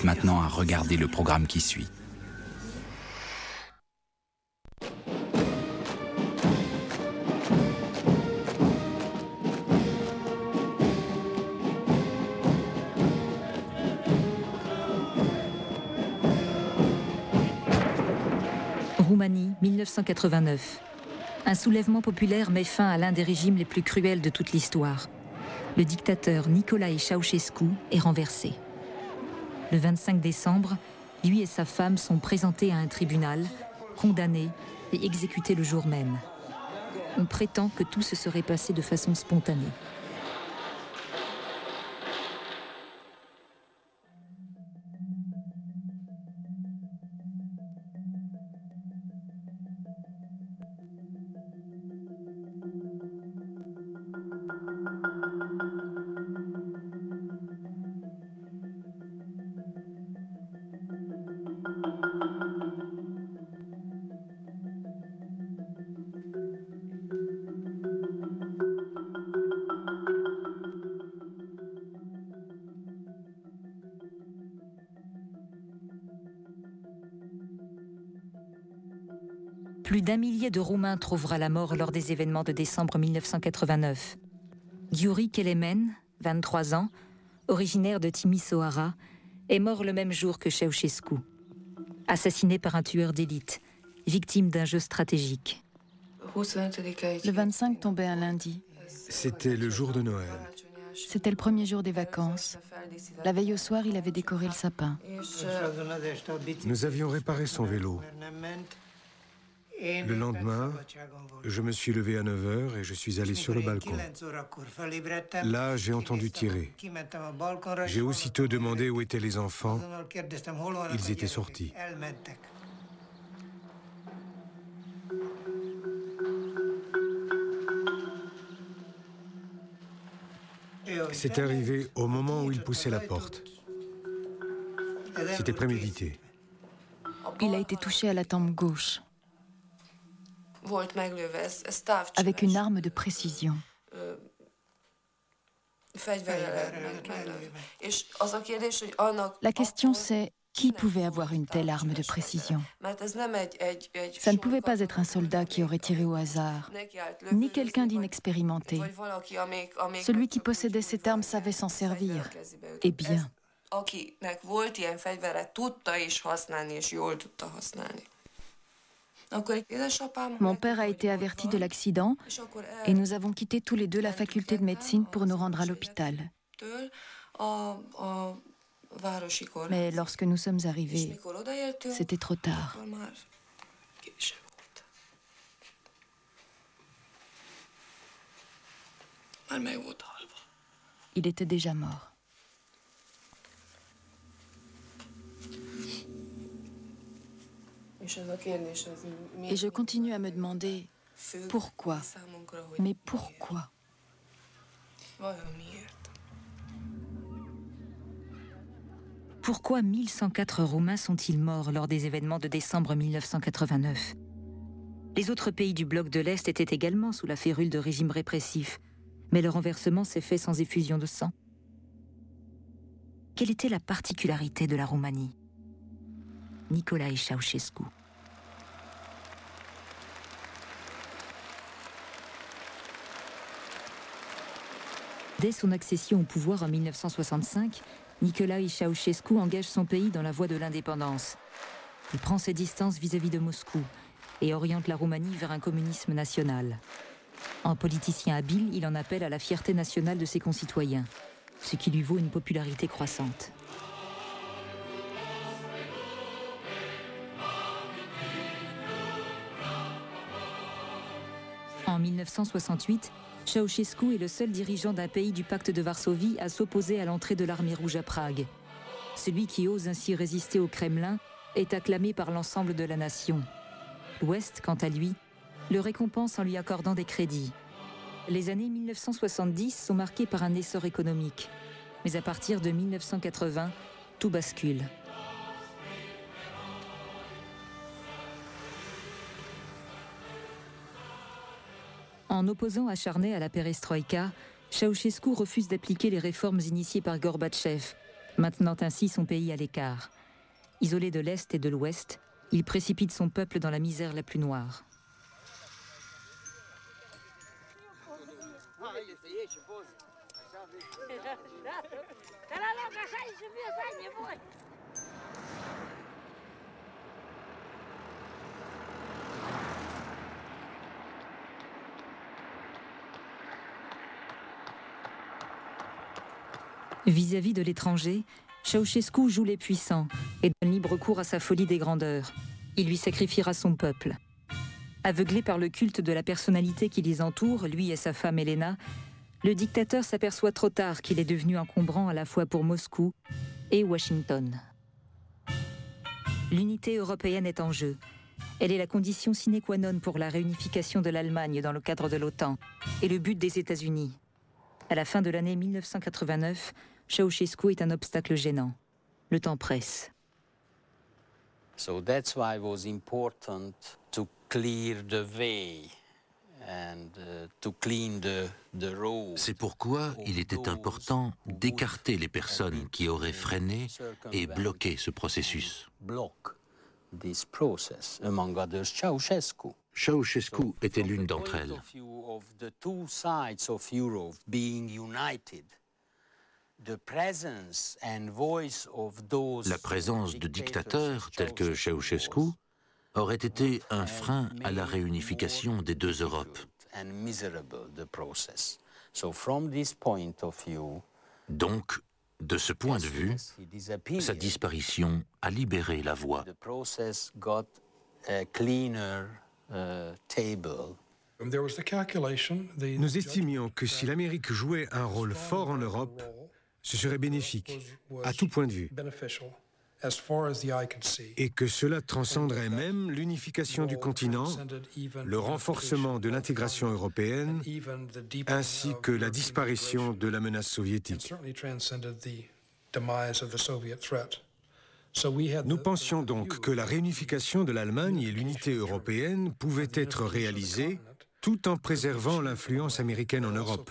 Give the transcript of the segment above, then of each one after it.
Maintenant à regarder le programme qui suit. Roumanie, 1989. Un soulèvement populaire met fin à l'un des régimes les plus cruels de toute l'histoire. Le dictateur Nicolae Ceausescu est renversé. Le 25 décembre, lui et sa femme sont présentés à un tribunal, condamnés et exécutés le jour même. On prétend que tout se serait passé de façon spontanée. Plus d'1 millier de Roumains trouvera la mort lors des événements de décembre 1989. Gyuri Kelemen, 23 ans, originaire de Timișoara, est mort le même jour que Ceausescu. Assassiné par un tueur d'élite, victime d'un jeu stratégique. Le 25 tombait un lundi. C'était le jour de Noël. C'était le premier jour des vacances. La veille au soir, il avait décoré le sapin. Nous avions réparé son vélo. Le lendemain, je me suis levé à 9 h et je suis allé sur le balcon. Là, j'ai entendu tirer. J'ai aussitôt demandé où étaient les enfants. Ils étaient sortis. C'est arrivé au moment où il poussait la porte. C'était prémédité. Il a été touché à la tempe gauche avec une arme de précision. La question c'est, qui pouvait avoir une telle arme de précision? Ça ne pouvait pas être un soldat qui aurait tiré au hasard, ni quelqu'un d'inexpérimenté. Celui qui possédait cette arme savait s'en servir, et bien. Mon père a été averti de l'accident et nous avons quitté tous les deux la faculté de médecine pour nous rendre à l'hôpital. Mais lorsque nous sommes arrivés, c'était trop tard. Il était déjà mort. Et je continue à me demander pourquoi, mais pourquoi? Pourquoi 1104 Roumains sont-ils morts lors des événements de décembre 1989? Les autres pays du bloc de l'Est étaient également sous la férule de régimes répressifs, mais le renversement s'est fait sans effusion de sang. Quelle était la particularité de la Roumanie? Nicolae Ceausescu. Dès son accession au pouvoir en 1965, Nicolae Ceausescu engage son pays dans la voie de l'indépendance. Il prend ses distances vis-à-vis de Moscou et oriente la Roumanie vers un communisme national. En politicien habile, il en appelle à la fierté nationale de ses concitoyens, ce qui lui vaut une popularité croissante. En 1968, Ceausescu est le seul dirigeant d'un pays du pacte de Varsovie à s'opposer à l'entrée de l'armée rouge à Prague. Celui qui ose ainsi résister au Kremlin est acclamé par l'ensemble de la nation. L'Ouest, quant à lui, le récompense en lui accordant des crédits. Les années 1970 sont marquées par un essor économique. Mais à partir de 1980, tout bascule. En opposant acharné à la perestroïka, Ceausescu refuse d'appliquer les réformes initiées par Gorbatchev, maintenant ainsi son pays à l'écart. Isolé de l'Est et de l'Ouest, il précipite son peuple dans la misère la plus noire. Vis-à-vis de l'étranger, Ceausescu joue les puissants et donne libre cours à sa folie des grandeurs. Il lui sacrifiera son peuple. Aveuglé par le culte de la personnalité qui les entoure, lui et sa femme Elena, le dictateur s'aperçoit trop tard qu'il est devenu encombrant à la fois pour Moscou et Washington. L'unité européenne est en jeu. Elle est la condition sine qua non pour la réunification de l'Allemagne dans le cadre de l'OTAN et le but des États-Unis. À la fin de l'année 1989, Ceausescu est un obstacle gênant. Le temps presse. So that's why it was important to clear the way and to clean the road. C'est pourquoi il était important d'écarter les personnes qui auraient freiné et bloqué ce processus. Ceausescu était l'une d'entre elles. La présence de dictateurs tels que Ceausescu aurait été un frein à la réunification des deux Europes. Donc, de ce point de vue, sa disparition a libéré la voie. Nous estimions que si l'Amérique jouait un rôle fort en Europe, ce serait bénéfique, à tout point de vue, et que cela transcenderait même l'unification du continent, le renforcement de l'intégration européenne, ainsi que la disparition de la menace soviétique. Nous pensions donc que la réunification de l'Allemagne et l'unité européenne pouvaient être réalisées tout en préservant l'influence américaine en Europe,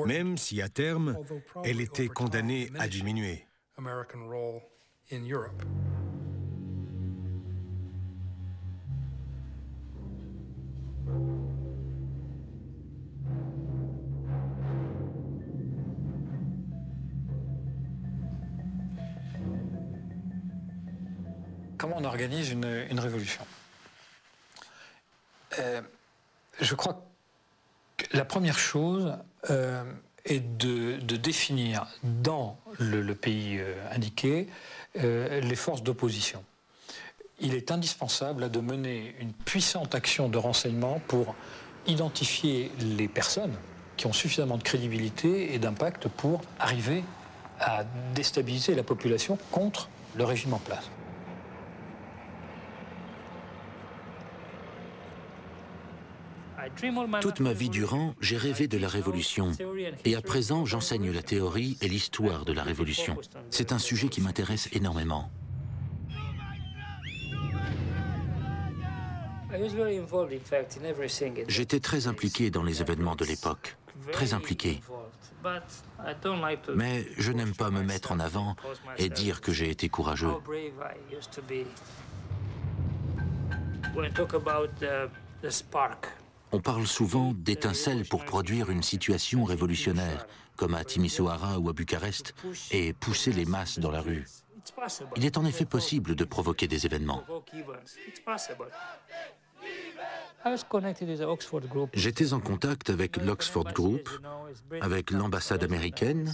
même si à terme, elle était condamnée à diminuer. Comment on organise une révolution? Je crois que la première chose est de définir dans le pays indiqué les forces d'opposition. Il est indispensable de mener une puissante action de renseignement pour identifier les personnes qui ont suffisamment de crédibilité et d'impact pour arriver à déstabiliser la population contre le régime en place. Toute ma vie durant, j'ai rêvé de la Révolution. Et à présent, j'enseigne la théorie et l'histoire de la Révolution. C'est un sujet qui m'intéresse énormément. J'étais très impliqué dans les événements de l'époque. Très impliqué. Mais je n'aime pas me mettre en avant et dire que j'ai été courageux. On parle souvent d'étincelles pour produire une situation révolutionnaire, comme à Timisoara ou à Bucarest, et pousser les masses dans la rue. Il est en effet possible de provoquer des événements. J'étais en contact avec l'Oxford Group, avec l'ambassade américaine,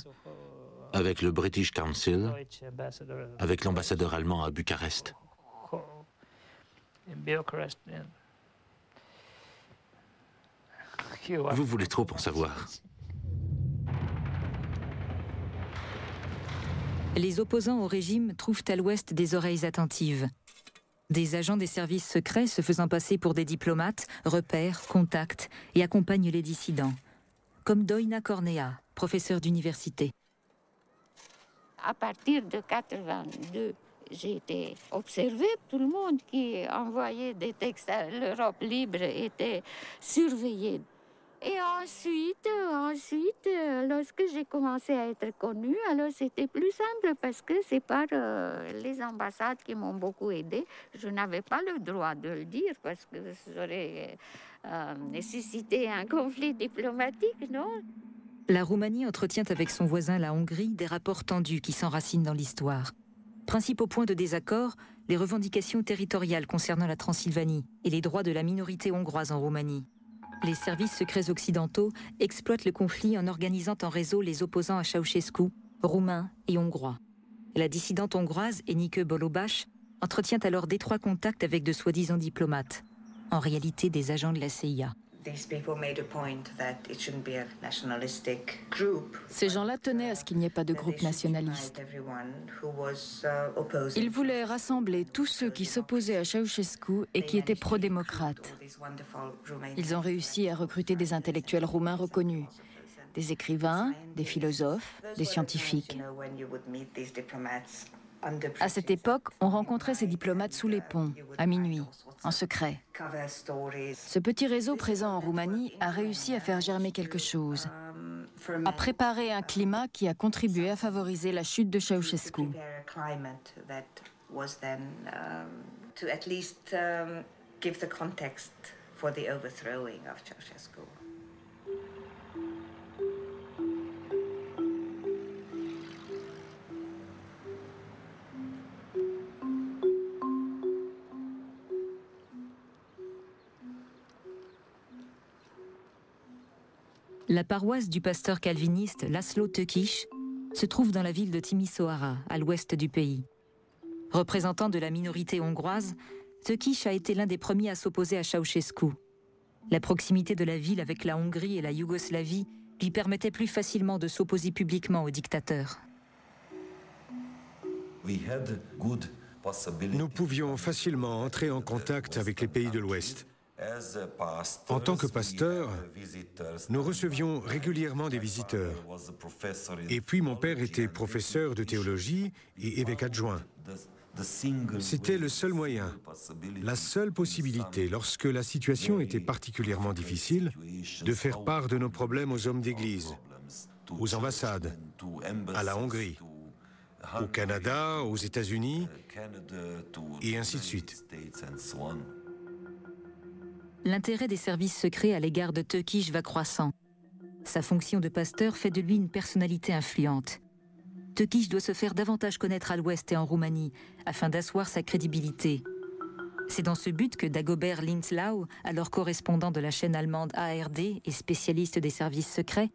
avec le British Council, avec l'ambassadeur allemand à Bucarest. Vous voulez trop en savoir. Les opposants au régime trouvent à l'Ouest des oreilles attentives. Des agents des services secrets se faisant passer pour des diplomates repèrent, contactent et accompagnent les dissidents. Comme Doina Cornea, professeure d'université. À partir de 1982, j'ai été observée. Tout le monde qui envoyait des textes à l'Europe libre était surveillé. Et ensuite, lorsque j'ai commencé à être connue, alors c'était plus simple parce que c'est par les ambassades qui m'ont beaucoup aidée. Je n'avais pas le droit de le dire parce que ça aurait nécessité un conflit diplomatique, non? La Roumanie entretient avec son voisin la Hongrie des rapports tendus qui s'enracinent dans l'histoire. Principaux points de désaccord, les revendications territoriales concernant la Transylvanie et les droits de la minorité hongroise en Roumanie. Les services secrets occidentaux exploitent le conflit en organisant en réseau les opposants à Ceausescu, roumains et hongrois. La dissidente hongroise Enike Bolobash entretient alors d'étroits contacts avec de soi-disant diplomates, en réalité des agents de la CIA. Ces gens-là tenaient à ce qu'il n'y ait pas de groupe nationaliste. Ils voulaient rassembler tous ceux qui s'opposaient à Ceausescu et qui étaient pro-démocrates. Ils ont réussi à recruter des intellectuels roumains reconnus, des écrivains, des philosophes, des scientifiques. À cette époque, on rencontrait ces diplomates sous les ponts, à minuit, en secret. Ce petit réseau présent en Roumanie a réussi à faire germer quelque chose, à préparer un climat qui a contribué à favoriser la chute de Ceausescu. La paroisse du pasteur calviniste Laszlo Tőkés se trouve dans la ville de Timișoara, à l'ouest du pays. Représentant de la minorité hongroise, Tőkés a été l'un des premiers à s'opposer à Ceausescu. La proximité de la ville avec la Hongrie et la Yougoslavie lui permettait plus facilement de s'opposer publiquement au dictateur. Nous pouvions facilement entrer en contact avec les pays de l'Ouest. En tant que pasteur, nous recevions régulièrement des visiteurs. Et puis mon père était professeur de théologie et évêque adjoint. C'était le seul moyen, la seule possibilité, lorsque la situation était particulièrement difficile, de faire part de nos problèmes aux hommes d'église, aux ambassades, à la Hongrie, au Canada, aux États-Unis, et ainsi de suite. L'intérêt des services secrets à l'égard de Tőkés va croissant. Sa fonction de pasteur fait de lui une personnalité influente. Tőkés doit se faire davantage connaître à l'Ouest et en Roumanie, afin d'asseoir sa crédibilité. C'est dans ce but que Dagobert Lindlau, alors correspondant de la chaîne allemande ARD et spécialiste des services secrets,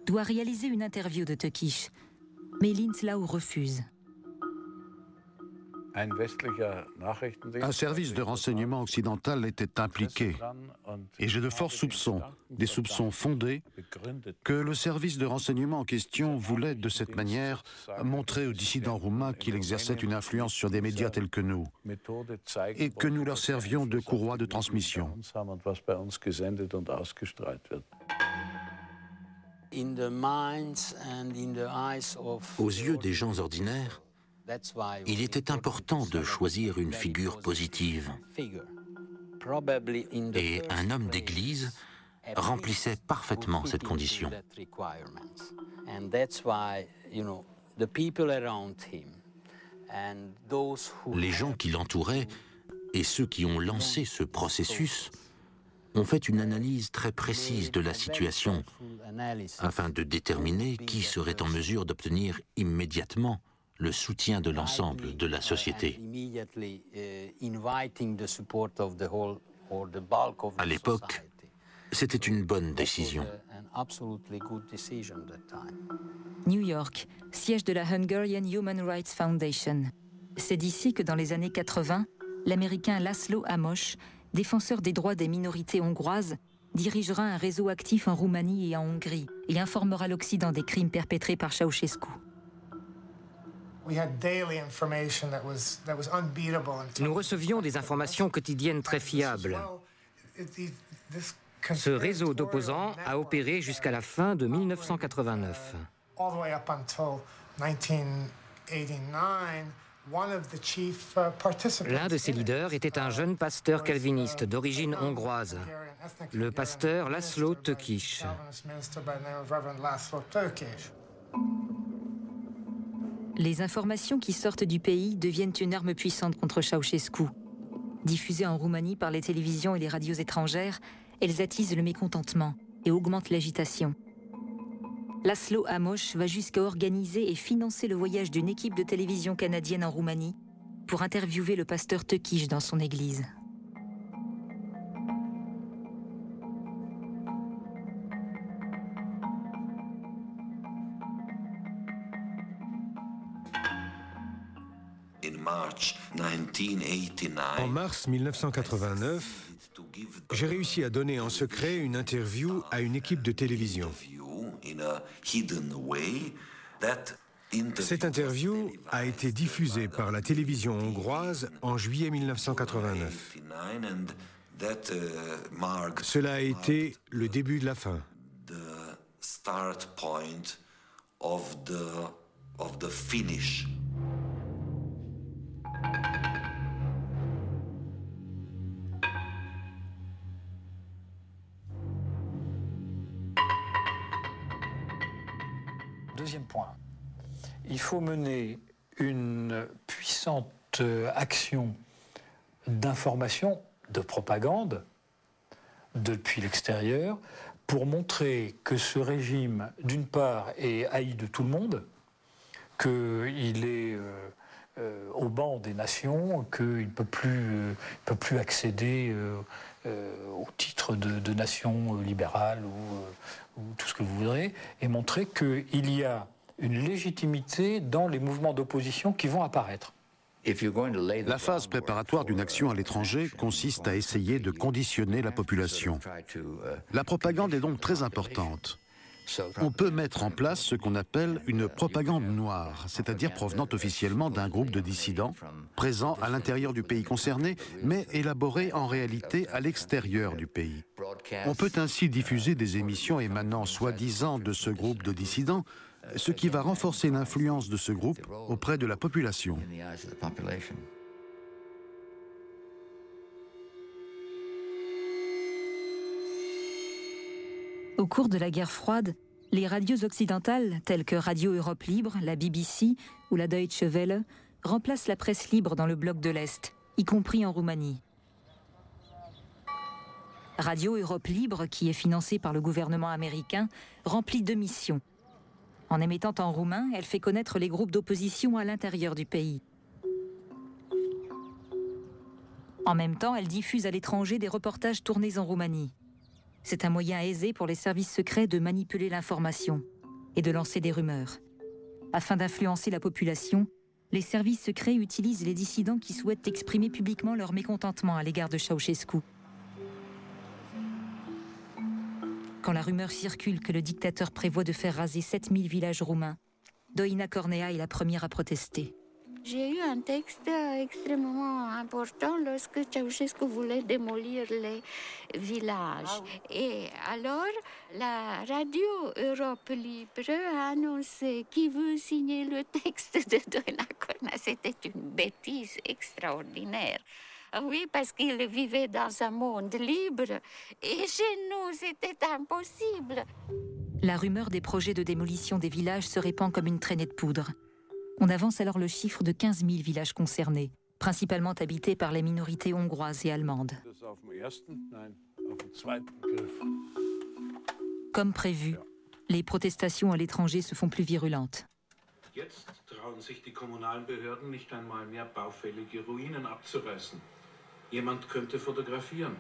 doit réaliser une interview de Tőkés. Mais Lindlau refuse. Un service de renseignement occidental était impliqué et j'ai de forts soupçons, des soupçons fondés, que le service de renseignement en question voulait de cette manière montrer aux dissidents roumains qu'il exerçait une influence sur des médias tels que nous et que nous leur servions de courroie de transmission. Aux yeux des gens ordinaires, il était important de choisir une figure positive. Et un homme d'église remplissait parfaitement cette condition. Les gens qui l'entouraient et ceux qui ont lancé ce processus ont fait une analyse très précise de la situation afin de déterminer qui serait en mesure d'obtenir immédiatement le soutien de l'ensemble de la société. À l'époque, c'était une bonne décision. New York, siège de la Hungarian Human Rights Foundation. C'est d'ici que dans les années 80, l'Américain Laszlo Amos, défenseur des droits des minorités hongroises, dirigera un réseau actif en Roumanie et en Hongrie et informera l'Occident des crimes perpétrés par Ceausescu. Nous recevions des informations quotidiennes très fiables. Ce réseau d'opposants a opéré jusqu'à la fin de 1989. L'un de ses leaders était un jeune pasteur calviniste d'origine hongroise. le pasteur László Tőkés. Les informations qui sortent du pays deviennent une arme puissante contre Ceausescu. Diffusées en Roumanie par les télévisions et les radios étrangères, elles attisent le mécontentement et augmentent l'agitation. László Amos va jusqu'à organiser et financer le voyage d'une équipe de télévision canadienne en Roumanie pour interviewer le pasteur Tőkés dans son église. En mars 1989, j'ai réussi à donner en secret une interview à une équipe de télévision. Cette interview a été diffusée par la télévision hongroise en juillet 1989. Cela a été le début de la fin. Deuxième point, il faut mener une puissante action d'information, de propagande, depuis l'extérieur, pour montrer que ce régime, d'une part, est haï de tout le monde, qu'il est au banc des nations, qu'il ne peut plus accéder au titre de nation libérale ou tout ce que vous voudrez, et montrer qu'il y a une légitimité dans les mouvements d'opposition qui vont apparaître. La phase préparatoire d'une action à l'étranger consiste à essayer de conditionner la population. La propagande est donc très importante. On peut mettre en place ce qu'on appelle une propagande noire, c'est-à-dire provenant officiellement d'un groupe de dissidents, présent à l'intérieur du pays concerné, mais élaboré en réalité à l'extérieur du pays. On peut ainsi diffuser des émissions émanant soi-disant de ce groupe de dissidents, ce qui va renforcer l'influence de ce groupe auprès de la population. Au cours de la guerre froide, les radios occidentales, telles que Radio Europe Libre, la BBC ou la Deutsche Welle, remplacent la presse libre dans le bloc de l'Est, y compris en Roumanie. Radio Europe Libre, qui est financée par le gouvernement américain, remplit deux missions. En émettant en roumain, elle fait connaître les groupes d'opposition à l'intérieur du pays. En même temps, elle diffuse à l'étranger des reportages tournés en Roumanie. C'est un moyen aisé pour les services secrets de manipuler l'information et de lancer des rumeurs. Afin d'influencer la population, les services secrets utilisent les dissidents qui souhaitent exprimer publiquement leur mécontentement à l'égard de Ceausescu. Quand la rumeur circule que le dictateur prévoit de faire raser 7000 villages roumains, Doina Cornea est la première à protester. J'ai eu un texte extrêmement important lorsque Ceausescu voulait démolir les villages. Et alors, la radio Europe Libre a annoncé qui veut signer le texte de Doina Cornea. C'était une bêtise extraordinaire. Oui, parce qu'il vivait dans un monde libre. Et chez nous, c'était impossible. La rumeur des projets de démolition des villages se répand comme une traînée de poudre. On avance alors le chiffre de 15 000 villages concernés, principalement habités par les minorités hongroises et allemandes. Comme prévu, les protestations à l'étranger se font plus virulentes. Jetzt trauen sich die kommunalen Behörden nicht einmal mehr baufällige Ruinen abzureißen. Jemand könnte fotografieren.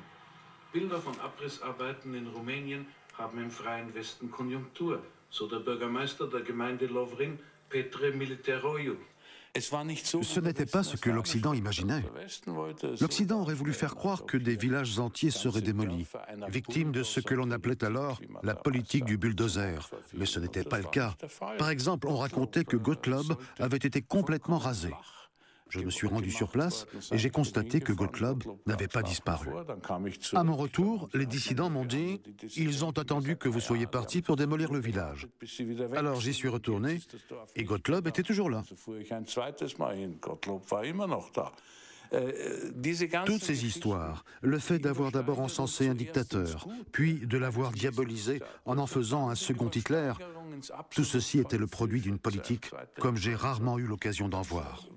Bilder von Abrissarbeiten in Rumänien haben im Freien Westen Konjunktur, so der Bürgermeister der Gemeinde Lovrin, Petre Militeroiu. Ce n'était pas ce que l'Occident imaginait. L'Occident aurait voulu faire croire que des villages entiers seraient démolis, victimes de ce que l'on appelait alors la politique du bulldozer. Mais ce n'était pas le cas. Par exemple, on racontait que Gottlob avait été complètement rasé. Je me suis rendu sur place et j'ai constaté que Gottlob n'avait pas disparu. À mon retour, les dissidents m'ont dit « Ils ont attendu que vous soyez partis pour démolir le village ». Alors j'y suis retourné et Gottlob était toujours là. Toutes ces histoires, le fait d'avoir d'abord encensé un dictateur, puis de l'avoir diabolisé en faisant un second Hitler, tout ceci était le produit d'une politique comme j'ai rarement eu l'occasion d'en voir.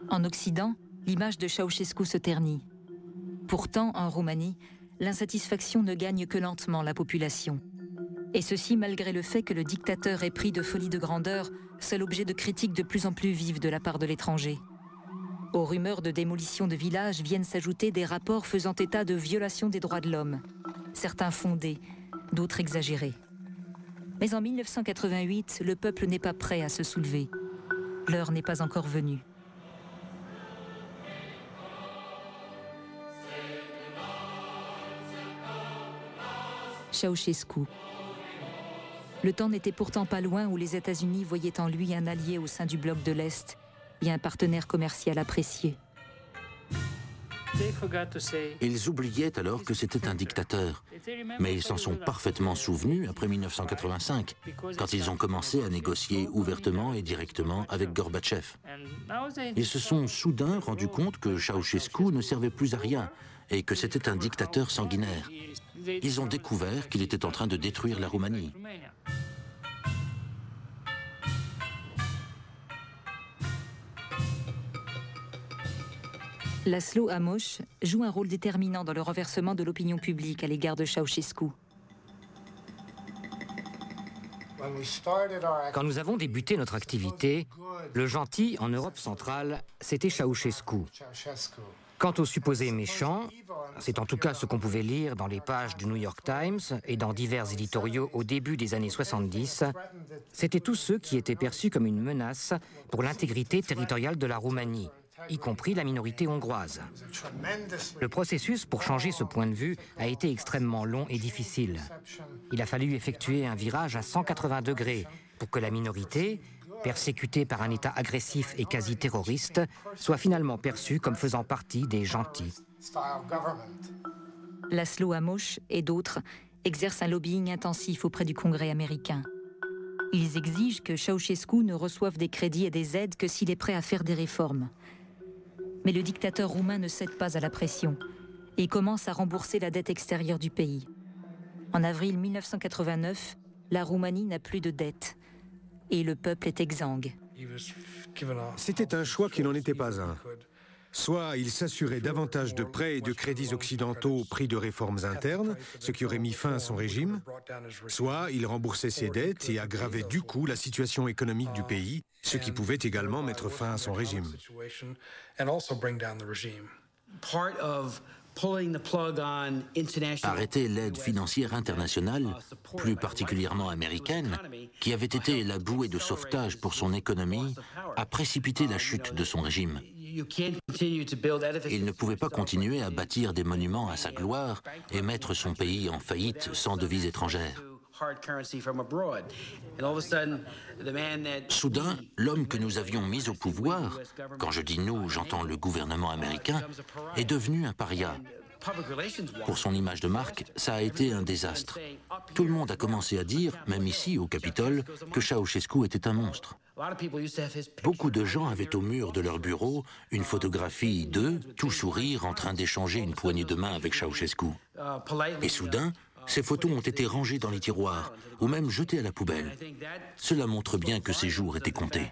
En Occident, l'image de Ceausescu se ternit. Pourtant, en Roumanie, l'insatisfaction ne gagne que lentement la population. Et ceci malgré le fait que le dictateur est pris de folie de grandeur, seul objet de critiques de plus en plus vives de la part de l'étranger. Aux rumeurs de démolition de villages viennent s'ajouter des rapports faisant état de violations des droits de l'homme, certains fondés, d'autres exagérés. Mais en 1988, le peuple n'est pas prêt à se soulever. L'heure n'est pas encore venue. Ceausescu. Le temps n'était pourtant pas loin où les États-Unis voyaient en lui un allié au sein du bloc de l'Est et un partenaire commercial apprécié. Ils oubliaient alors que c'était un dictateur, mais ils s'en sont parfaitement souvenus après 1985, quand ils ont commencé à négocier ouvertement et directement avec Gorbatchev. Ils se sont soudain rendus compte que Ceausescu ne servait plus à rien et que c'était un dictateur sanguinaire. Ils ont découvert qu'il était en train de détruire la Roumanie. László Amos joue un rôle déterminant dans le renversement de l'opinion publique à l'égard de Ceausescu. Quand nous avons débuté notre activité, le gentil en Europe centrale, c'était Ceausescu. Quant aux supposés méchants, c'est en tout cas ce qu'on pouvait lire dans les pages du New York Times et dans divers éditoriaux au début des années 70, c'étaient tous ceux qui étaient perçus comme une menace pour l'intégrité territoriale de la Roumanie, y compris la minorité hongroise. Le processus pour changer ce point de vue a été extrêmement long et difficile. Il a fallu effectuer un virage à 180 degrés pour que la minorité, persécutée par un État agressif et quasi terroriste, soit finalement perçue comme faisant partie des gentils. László Amos et d'autres exercent un lobbying intensif auprès du Congrès américain. Ils exigent que Ceausescu ne reçoive des crédits et des aides que s'il est prêt à faire des réformes. Mais le dictateur roumain ne cède pas à la pression et commence à rembourser la dette extérieure du pays. En avril 1989, la Roumanie n'a plus de dette et le peuple est exsangue. C'était un choix qui n'en était pas un. Soit il s'assurait davantage de prêts et de crédits occidentaux au prix de réformes internes, ce qui aurait mis fin à son régime, soit il remboursait ses dettes et aggravait du coup la situation économique du pays, ce qui pouvait également mettre fin à son régime. Arrêter l'aide financière internationale, plus particulièrement américaine, qui avait été la bouée de sauvetage pour son économie, a précipité la chute de son régime. Il ne pouvait pas continuer à bâtir des monuments à sa gloire et mettre son pays en faillite sans devise étrangère. Soudain, l'homme que nous avions mis au pouvoir, quand je dis nous, j'entends le gouvernement américain, est devenu un paria. Pour son image de marque, ça a été un désastre. Tout le monde a commencé à dire, même ici au Capitole, que Ceausescu était un monstre. Beaucoup de gens avaient au mur de leur bureau une photographie d'eux, tout sourire, en train d'échanger une poignée de main avec Ceausescu. Et soudain, ces photos ont été rangées dans les tiroirs, ou même jetées à la poubelle. Cela montre bien que ses jours étaient comptés.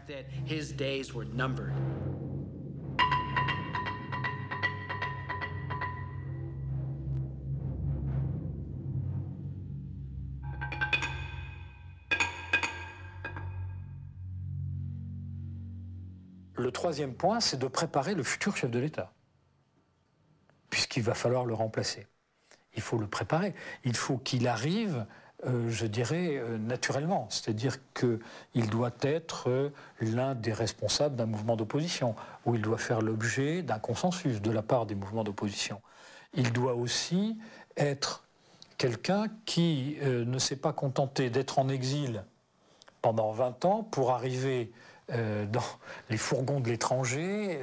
Le troisième point, c'est de préparer le futur chef de l'État, puisqu'il va falloir le remplacer. Il faut le préparer. Il faut qu'il arrive, je dirais, naturellement. C'est-à-dire qu'il doit être l'un des responsables d'un mouvement d'opposition, où il doit faire l'objet d'un consensus de la part des mouvements d'opposition. Il doit aussi être quelqu'un qui ne s'est pas contenté d'être en exil pendant 20 ans pour arriver dans les fourgons de l'étranger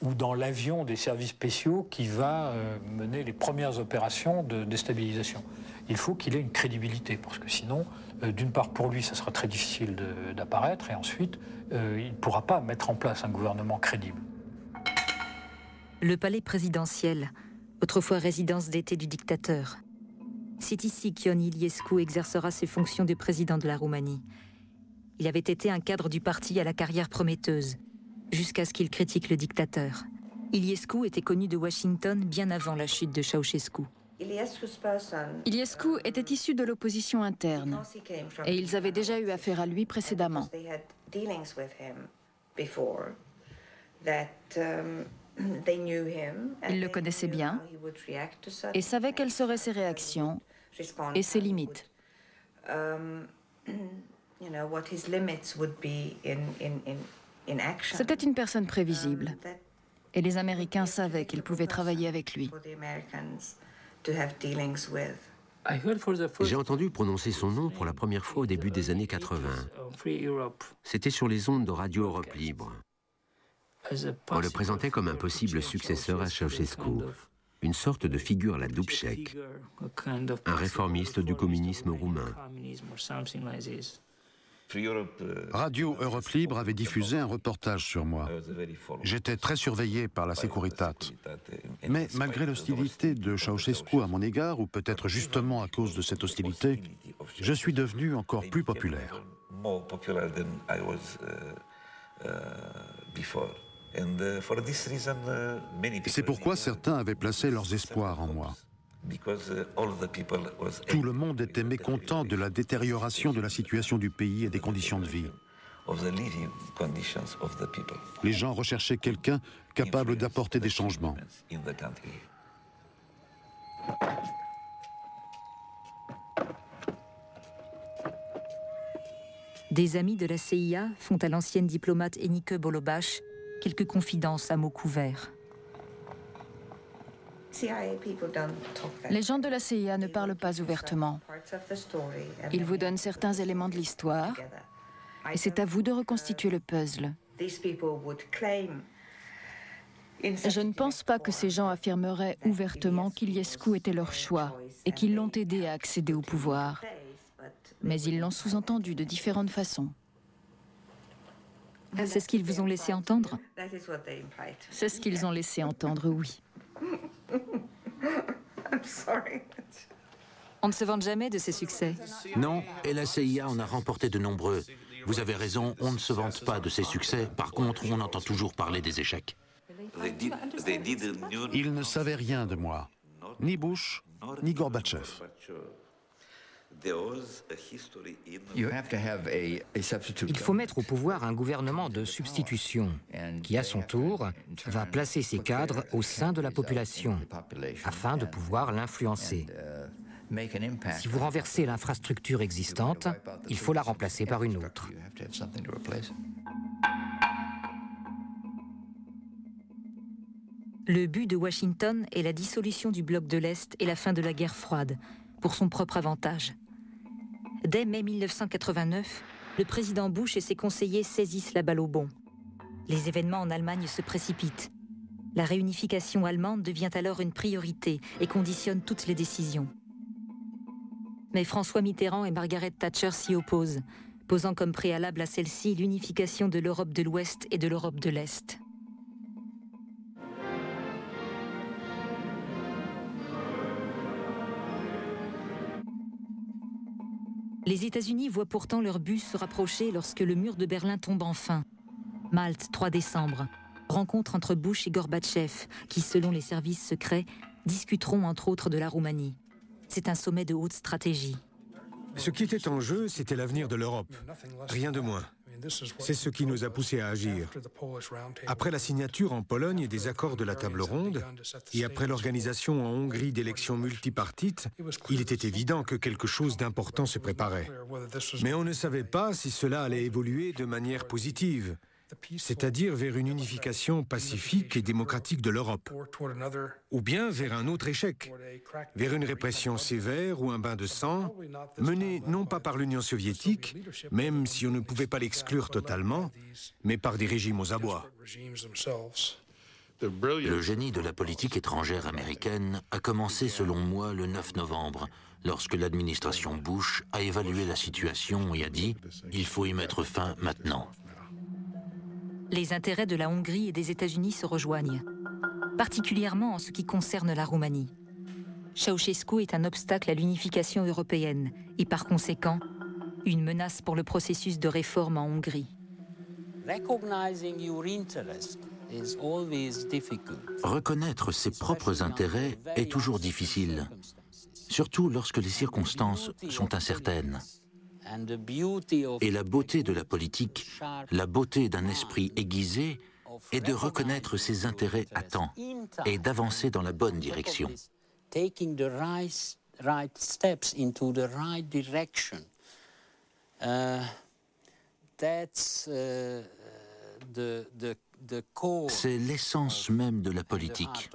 ou dans l'avion des services spéciaux qui va mener les premières opérations de déstabilisation. Il faut qu'il ait une crédibilité, parce que sinon, d'une part pour lui, ça sera très difficile d'apparaître, et ensuite, il ne pourra pas mettre en place un gouvernement crédible. Le palais présidentiel, autrefois résidence d'été du dictateur. C'est ici qu'Ion Iliescu exercera ses fonctions de président de la Roumanie. Il avait été un cadre du parti à la carrière prometteuse, jusqu'à ce qu'il critique le dictateur. Iliescu était connu de Washington bien avant la chute de Ceausescu. Iliescu était issu de l'opposition interne, et ils avaient déjà eu affaire à lui précédemment. Ils le connaissaient bien et savaient quelles seraient ses réactions et ses limites. C'était une personne prévisible, et les Américains savaient qu'ils pouvaient travailler avec lui. J'ai entendu prononcer son nom pour la première fois au début des années 80. C'était sur les ondes de Radio Europe Libre. On le présentait comme un possible successeur à Ceausescu, une sorte de figure à la Dubček, un réformiste du communisme roumain. Radio Europe Libre avait diffusé un reportage sur moi. J'étais très surveillé par la Securitate. Mais malgré l'hostilité de Ceausescu à mon égard, ou peut-être justement à cause de cette hostilité, je suis devenu encore plus populaire. C'est pourquoi certains avaient placé leurs espoirs en moi. Tout le monde était mécontent de la détérioration de la situation du pays et des conditions de vie. Les gens recherchaient quelqu'un capable d'apporter des changements. Des amis de la CIA font à l'ancienne diplomate Enike Bolobash quelques confidences à mots couverts. Les gens de la CIA ne parlent pas ouvertement. Ils vous donnent certains éléments de l'histoire et c'est à vous de reconstituer le puzzle. Je ne pense pas que ces gens affirmeraient ouvertement qu'Iliescu était leur choix et qu'ils l'ont aidé à accéder au pouvoir. Mais ils l'ont sous-entendu de différentes façons. C'est ce qu'ils vous ont laissé entendre? C'est ce qu'ils ont laissé entendre, oui. On ne se vante jamais de ses succès. Non, et la CIA en a remporté de nombreux. Vous avez raison, on ne se vante pas de ses succès. Par contre, on entend toujours parler des échecs. Ils ne savaient rien de moi, ni Bush, ni Gorbatchev. Il faut mettre au pouvoir un gouvernement de substitution qui, à son tour, va placer ses cadres au sein de la population afin de pouvoir l'influencer. Si vous renversez l'infrastructure existante, il faut la remplacer par une autre. Le but de Washington est la dissolution du bloc de l'Est et la fin de la guerre froide, pour son propre avantage. Dès mai 1989, le président Bush et ses conseillers saisissent la balle au bond. Les événements en Allemagne se précipitent. La réunification allemande devient alors une priorité et conditionne toutes les décisions. Mais François Mitterrand et Margaret Thatcher s'y opposent, posant comme préalable à celle-ci l'unification de l'Europe de l'Ouest et de l'Europe de l'Est. Les États-Unis voient pourtant leur but se rapprocher lorsque le mur de Berlin tombe enfin. Malte, 3 décembre. Rencontre entre Bush et Gorbatchev, qui, selon les services secrets, discuteront entre autres de la Roumanie. C'est un sommet de haute stratégie. Ce qui était en jeu, c'était l'avenir de l'Europe. Rien de moins. C'est ce qui nous a poussés à agir. Après la signature en Pologne des accords de la table ronde et après l'organisation en Hongrie d'élections multipartites, il était évident que quelque chose d'important se préparait. Mais on ne savait pas si cela allait évoluer de manière positive c'est-à-dire vers une unification pacifique et démocratique de l'Europe, ou bien vers un autre échec, vers une répression sévère ou un bain de sang, mené non pas par l'Union soviétique, même si on ne pouvait pas l'exclure totalement, mais par des régimes aux abois. Le génie de la politique étrangère américaine a commencé, selon moi, le 9 novembre, lorsque l'administration Bush a évalué la situation et a dit « il faut y mettre fin maintenant ». Les intérêts de la Hongrie et des États-Unis se rejoignent, particulièrement en ce qui concerne la Roumanie. Ceausescu est un obstacle à l'unification européenne et par conséquent, une menace pour le processus de réforme en Hongrie. Reconnaître ses propres intérêts est toujours difficile, surtout lorsque les circonstances sont incertaines. Et la beauté de la politique, la beauté d'un esprit aiguisé, est de reconnaître ses intérêts à temps et d'avancer dans la bonne direction. C'est l'essence même de la politique.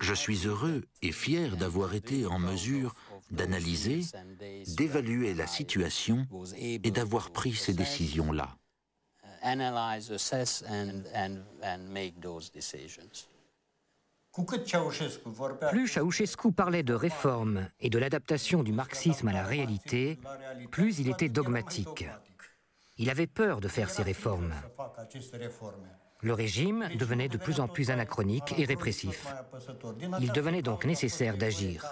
Je suis heureux et fier d'avoir été en mesure d'analyser, d'évaluer la situation et d'avoir pris ces décisions-là. Plus Ceausescu parlait de réforme et de l'adaptation du marxisme à la réalité, plus il était dogmatique. Il avait peur de faire ces réformes. Le régime devenait de plus en plus anachronique et répressif. Il devenait donc nécessaire d'agir.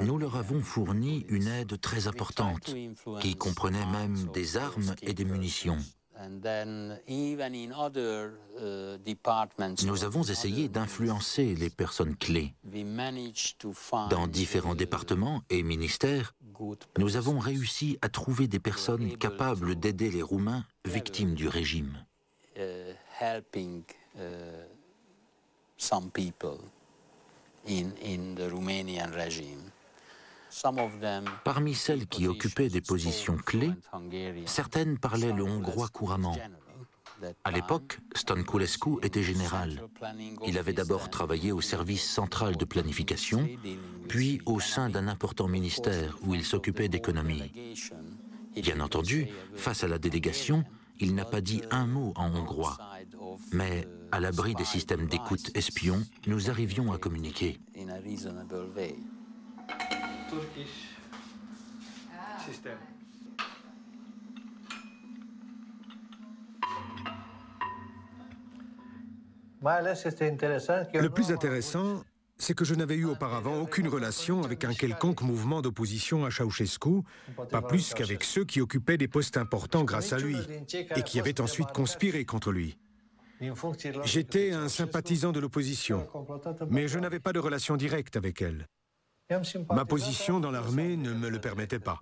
Nous leur avons fourni une aide très importante, qui comprenait même des armes et des munitions. Nous avons essayé d'influencer les personnes clés. Dans différents départements et ministères, nous avons réussi à trouver des personnes capables d'aider les Roumains victimes du régime. Parmi celles qui occupaient des positions clés, certaines parlaient le hongrois couramment. À l'époque, Stănculescu était général. Il avait d'abord travaillé au service central de planification, puis au sein d'un important ministère où il s'occupait d'économie. Bien entendu, face à la délégation, il n'a pas dit un mot en hongrois. Mais, à l'abri des systèmes d'écoute espions, nous arrivions à communiquer. Le plus intéressant, c'est que je n'avais eu auparavant aucune relation avec un quelconque mouvement d'opposition à Ceausescu, pas plus qu'avec ceux qui occupaient des postes importants grâce à lui et qui avaient ensuite conspiré contre lui. J'étais un sympathisant de l'opposition, mais je n'avais pas de relation directe avec elle. Ma position dans l'armée ne me le permettait pas.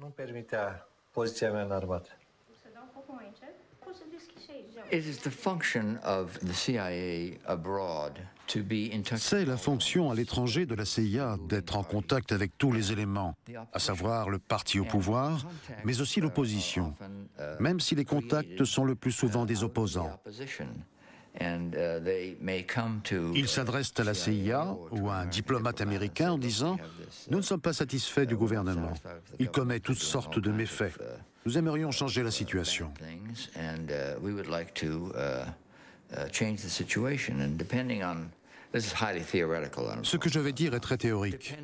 C'est la fonction à l'étranger de la CIA d'être en contact avec tous les éléments, à savoir le parti au pouvoir, mais aussi l'opposition, même si les contacts sont le plus souvent des opposants. Ils s'adressent à la CIA ou à un diplomate américain en disant « Nous ne sommes pas satisfaits du gouvernement. Il commet toutes sortes de méfaits. Nous aimerions changer la situation. » Ce que je vais dire est très théorique,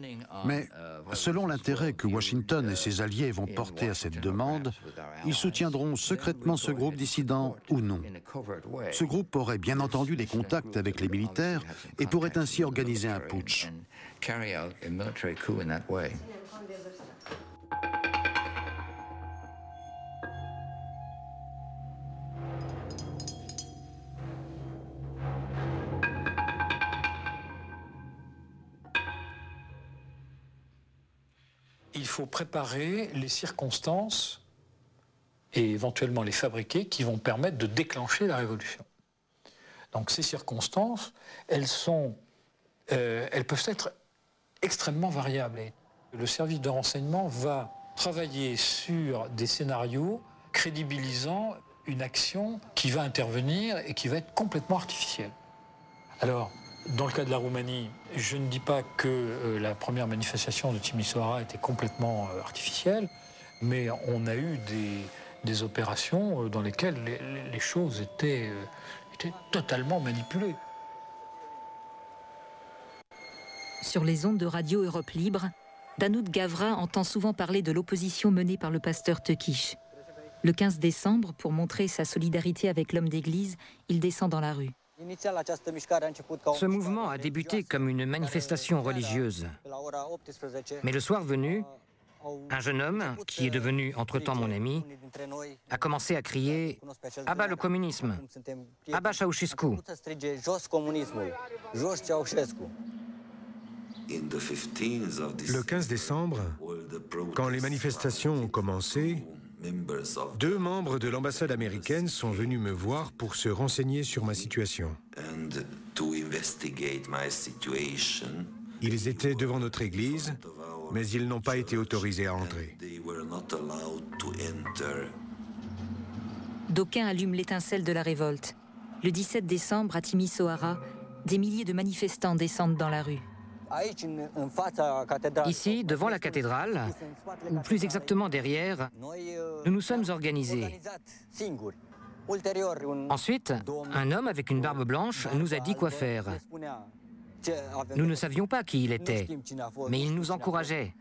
mais selon l'intérêt que Washington et ses alliés vont porter à cette demande, ils soutiendront secrètement ce groupe dissident ou non. Ce groupe aurait bien entendu des contacts avec les militaires et pourrait ainsi organiser un putsch. Il faut préparer les circonstances et éventuellement les fabriquer qui vont permettre de déclencher la révolution. Donc ces circonstances, elles peuvent être extrêmement variables. Et le service de renseignement va travailler sur des scénarios crédibilisant une action qui va intervenir et qui va être complètement artificielle. Alors, dans le cas de la Roumanie, je ne dis pas que la première manifestation de Timișoara était complètement artificielle, mais on a eu des opérations dans lesquelles les choses étaient totalement manipulées. Sur les ondes de Radio Europe Libre, Danout Gavra entend souvent parler de l'opposition menée par le pasteur Tăkis. Le 15 décembre, pour montrer sa solidarité avec l'homme d'église, il descend dans la rue. Ce mouvement a débuté comme une manifestation religieuse. Mais le soir venu, un jeune homme, qui est devenu entre-temps mon ami, a commencé à crier « À bas le communisme ! À bas Ceausescu !» Le 15 décembre, quand les manifestations ont commencé, 2 membres de l'ambassade américaine sont venus me voir pour se renseigner sur ma situation. Ils étaient devant notre église, mais ils n'ont pas été autorisés à entrer. D'aucuns allument l'étincelle de la révolte. Le 17 décembre, à Timișoara, des milliers de manifestants descendent dans la rue. Ici, devant la cathédrale, ou plus exactement derrière, nous nous sommes organisés. Ensuite, un homme avec une barbe blanche nous a dit quoi faire. Nous ne savions pas qui il était, mais il nous encourageait.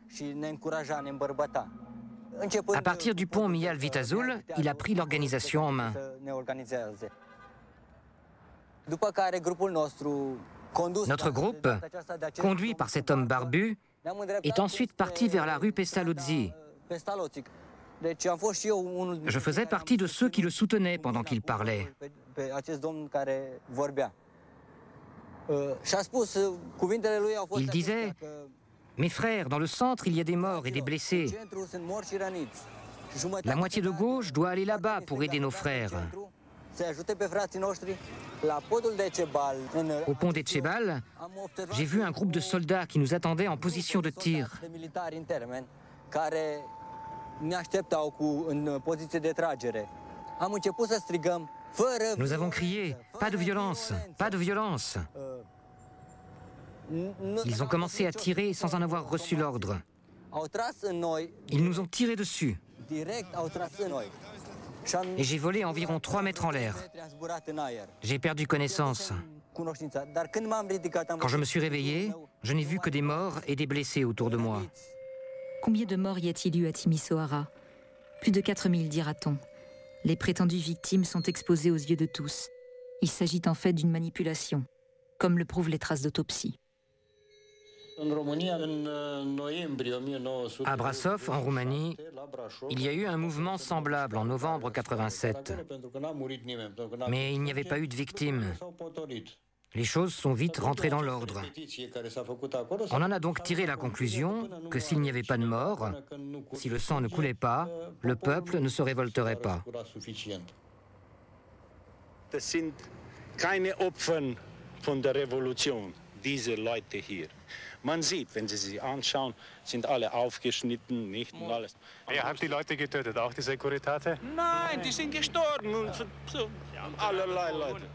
À partir du pont Mial Vitazul, il a pris l'organisation en main. Notre groupe, conduit par cet homme barbu, est ensuite parti vers la rue Pestalozzi. Je faisais partie de ceux qui le soutenaient pendant qu'il parlait. Il disait « Mes frères, dans le centre, il y a des morts et des blessés. La moitié de gauche doit aller là-bas pour aider nos frères. » Au pont d'Etxebal, j'ai vu un groupe de soldats qui nous attendaient en position de tir. Nous avons crié « Pas de violence, pas de violence !» Ils ont commencé à tirer sans en avoir reçu l'ordre. Ils nous ont tiré dessus. Et j'ai volé environ 3 mètres en l'air. J'ai perdu connaissance. Quand je me suis réveillé, je n'ai vu que des morts et des blessés autour de moi. Combien de morts y a-t-il eu à Timișoara? Plus de 4000, dira-t-on. Les prétendues victimes sont exposées aux yeux de tous. Il s'agit en fait d'une manipulation, comme le prouvent les traces d'autopsie. À Brașov, en Roumanie, il y a eu un mouvement semblable en novembre 87. Mais il n'y avait pas eu de victimes. Les choses sont vite rentrées dans l'ordre. On en a donc tiré la conclusion que s'il n'y avait pas de mort, si le sang ne coulait pas, le peuple ne se révolterait pas. Das sind keine Opfer von der Revolution, diese Leute hier. Man sieht, wenn Sie sie anschauen, sind alle aufgeschnitten, nicht und alles. Wer hat die Leute getötet? Auch die Securitate? Nein, die sind gestorben und so allerlei Leute.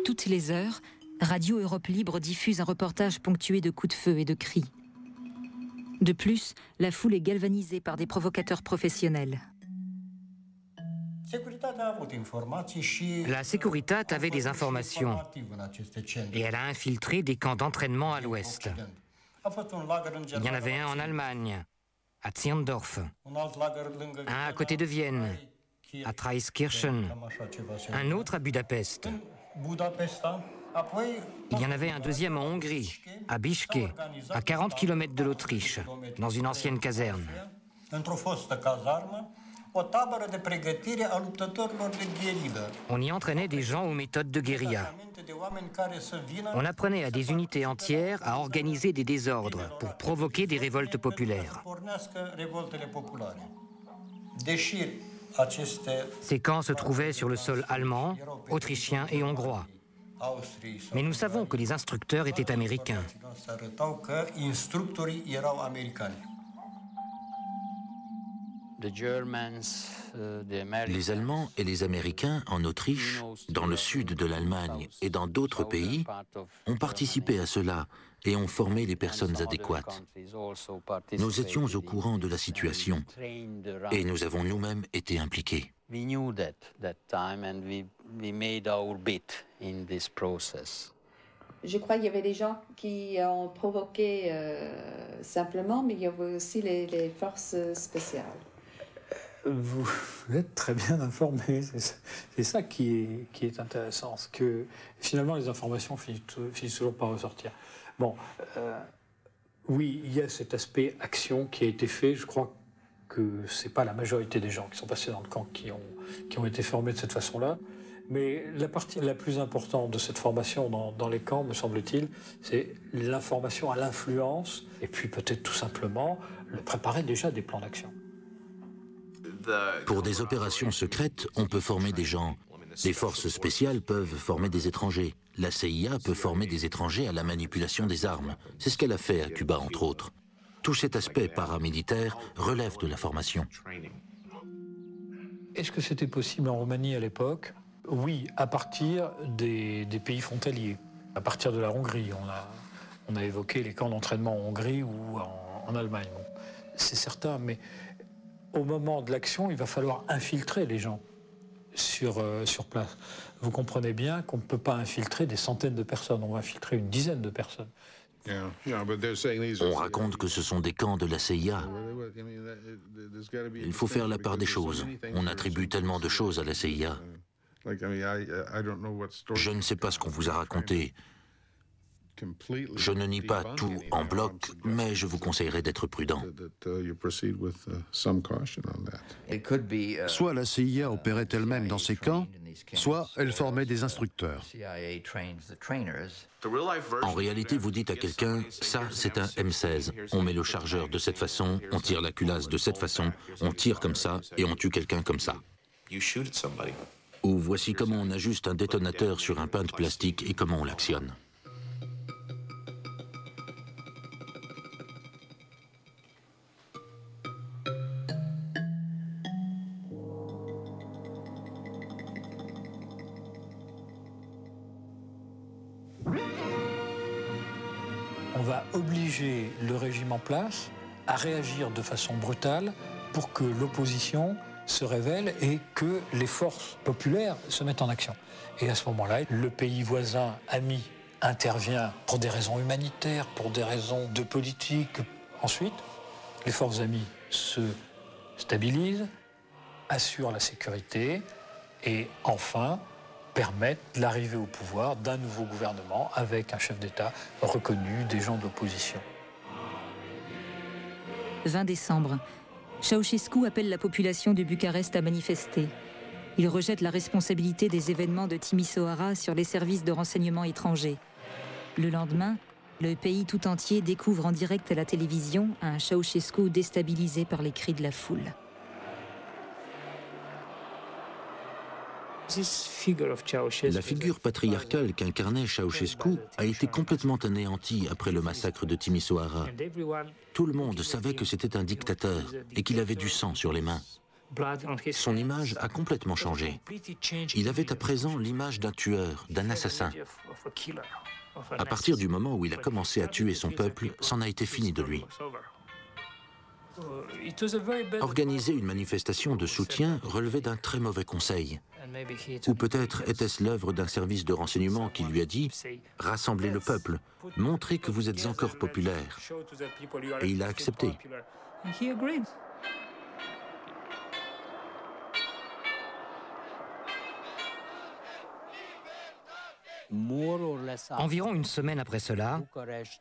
Toutes les heures, Radio Europe Libre diffuse un reportage ponctué de coups de feu et de cris. De plus, la foule est galvanisée par des provocateurs professionnels. La Securitat avait des informations et elle a infiltré des camps d'entraînement à l'ouest. Il y en avait un en Allemagne, à Zirndorf, un à côté de Vienne, à Traiskirchen, un autre à Budapest. Il y en avait un deuxième en Hongrie, à Biske, à 40 km de l'Autriche, dans une ancienne caserne. On y entraînait des gens aux méthodes de guérilla. On apprenait à des unités entières à organiser des désordres pour provoquer des révoltes populaires. Ces camps se trouvaient sur le sol allemand, autrichien et hongrois. Mais nous savons que les instructeurs étaient américains. Les Allemands et les Américains en Autriche, dans le sud de l'Allemagne et dans d'autres pays, ont participé à cela et ont formé les personnes adéquates. Nous étions au courant de la situation et nous avons nous-mêmes été impliqués. Je crois qu'il y avait des gens qui ont provoqué simplement, mais il y avait aussi les forces spéciales. Vous êtes très bien informé, c'est ça qui est intéressant, parce que finalement les informations finissent toujours par ressortir. Bon, oui, il y a cet aspect action qui a été fait, je crois que ce n'est pas la majorité des gens qui sont passés dans le camp qui ont été formés de cette façon-là, mais la partie la plus importante de cette formation dans les camps, me semble-t-il, c'est l'information à l'influence, et puis peut-être tout simplement préparer déjà des plans d'action. Pour des opérations secrètes, on peut former des gens. Les forces spéciales peuvent former des étrangers. La CIA peut former des étrangers à la manipulation des armes. C'est ce qu'elle a fait à Cuba, entre autres. Tout cet aspect paramilitaire relève de la formation. Est-ce que c'était possible en Roumanie à l'époque? Oui, à partir des pays frontaliers. À partir de la Hongrie. On a évoqué les camps d'entraînement en Hongrie ou en Allemagne. Bon, c'est certain, mais au moment de l'action, il va falloir infiltrer les gens sur place. Vous comprenez bien qu'on ne peut pas infiltrer des centaines de personnes, on va infiltrer une dizaine de personnes. On raconte que ce sont des camps de la CIA. Il faut faire la part des choses. On attribue tellement de choses à la CIA. Je ne sais pas ce qu'on vous a raconté. Je ne nie pas tout en bloc, mais je vous conseillerais d'être prudent. Soit la CIA opérait elle-même dans ces camps, soit elle formait des instructeurs. En réalité, vous dites à quelqu'un, ça c'est un M16. On met le chargeur de cette façon, on tire la culasse de cette façon, on tire comme ça et on tue quelqu'un comme ça. Ou voici comment on ajuste un détonateur sur un pain de plastique et comment on l'actionne. On va obliger le régime en place à réagir de façon brutale pour que l'opposition se révèle et que les forces populaires se mettent en action. Et à ce moment-là, le pays voisin, ami, intervient pour des raisons humanitaires, pour des raisons de politique. Ensuite, les forces amies se stabilisent, assurent la sécurité et enfin permettent l'arrivée au pouvoir d'un nouveau gouvernement avec un chef d'État reconnu des gens de l'opposition. 20 décembre. Ceausescu appelle la population de Bucarest à manifester. Il rejette la responsabilité des événements de Timișoara sur les services de renseignement étrangers. Le lendemain, le pays tout entier découvre en direct à la télévision un Ceausescu déstabilisé par les cris de la foule. La figure patriarcale qu'incarnait Ceausescu a été complètement anéantie après le massacre de Timișoara. Tout le monde savait que c'était un dictateur et qu'il avait du sang sur les mains. Son image a complètement changé. Il avait à présent l'image d'un tueur, d'un assassin. À partir du moment où il a commencé à tuer son peuple, c'en a été fini de lui. Organiser une manifestation de soutien relevait d'un très mauvais conseil. Ou peut-être était-ce l'œuvre d'un service de renseignement qui lui a dit « Rassemblez le peuple, montrez que vous êtes encore populaire ». Et il a accepté. Environ une semaine après cela,